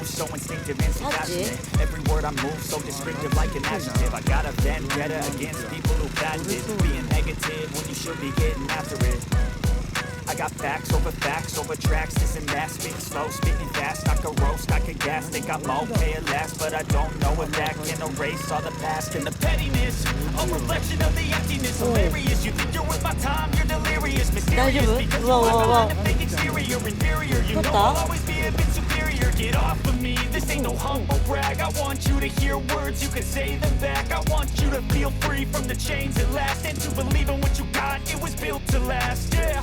So instinctive and so passionate. Every word I move so descriptive like an adjective. I got a vendetta against people who patent it, being negative when you should be getting after it. I got facts over tracks, this and that. Spitting slow, spitting fast, I could roast, I could gas. Think I'm okay at last, but I don't know if that can erase all the past. And the pettiness, a reflection of the emptiness. Hilarious, you think you're worth my time, you're delirious. Mysterious, because you are behind a fake exterior. Inferior, you know I'll always be a bit superior. Get off of me, this ain't no humble brag. I want you to hear words, you can say them back. I want you to feel free from the chains at last, and to believe in what you got, it was built to last, yeah.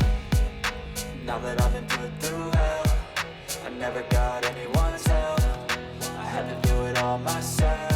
Now that I've been put through hell, I never got anyone's help. I had to do it all myself.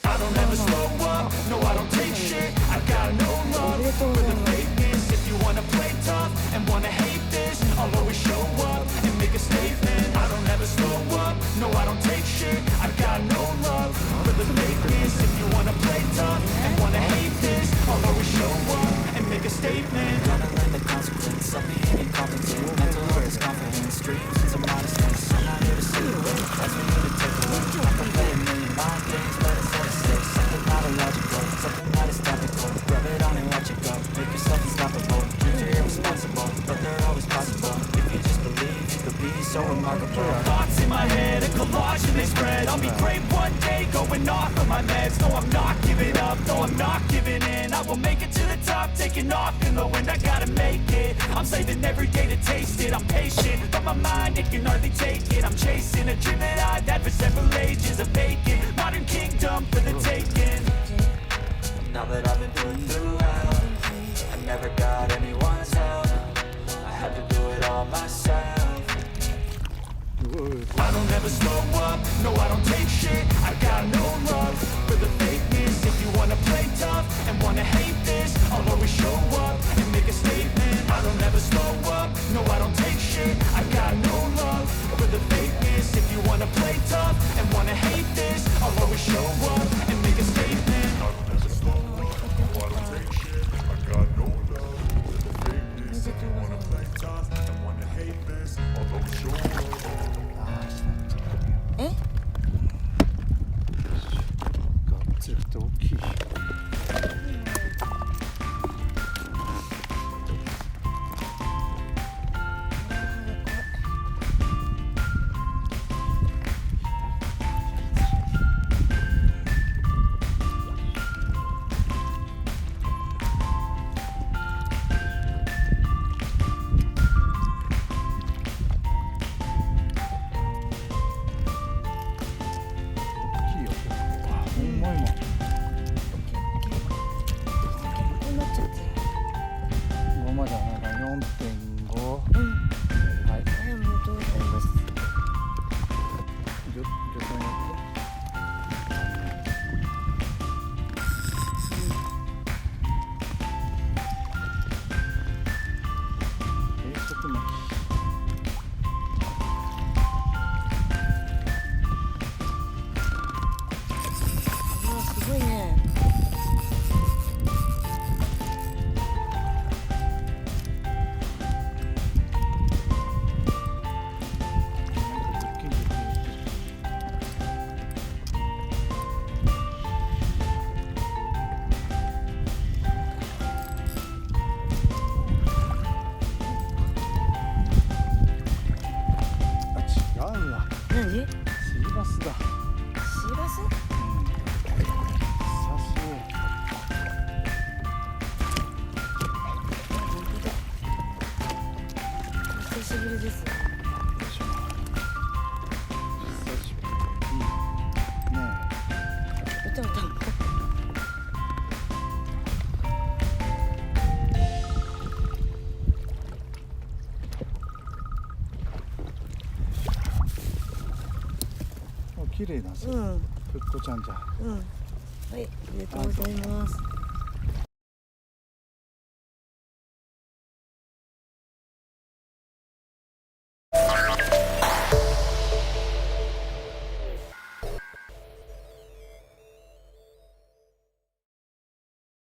I don't ever slow up, no I don't take shit. I got no love for the fakeness. If you wanna play tough and wanna hate this, I'll always show up and make a statement. I don't ever slow up, no I don't take shit. I got no love for the fakeness. If you wanna play tough and wanna hate this, I'll always show up and make a statement. Gonna learn the consequence of being incompetent. Mental words, confidence, dreams is a modest thing. I'm not here to see you, that's for you to take away. I can play a million mind things, but it's hard to say. Something not illogical, something that is topical. Rub it on and watch it go, make yourself unstoppable. Dreams are irresponsible, but they're always possible. If you just believe, you could be so remarkable. Thoughts in my head, a collage and they spread. I'll be great one day, going off of my meds. No, I'm not giving up, no, I'm not giving in. I will make it to the top, taking off in the wind. I gotta make it, I'm saving every day to taste it. I'm patient, but my mind, it can hardly take it. I'm chasing a dream that I've had for several ages. A vacant, modern kingdom for the taking. Now that I've been put through hell, I never got anyone's help. I had to do it all myself. I don't ever slow up, no I don't take shit. I got no love for the fakeness. If you wanna play tough and wanna hate this, I'll always show up and make a statement. I don't ever slow up, no I don't take shit. I got no love for the fakeness. If you wanna play tough and wanna hate this, I'll always show up and make a statement. I don't ever slow up, no I don't take shit. I got no love for the fakeness. If you wanna play tough and wanna hate this, I'll always show up. え？がっつりって大きい。綺麗なんですよ、うんフットちゃんじゃ。うん。はい、ありがとうございます。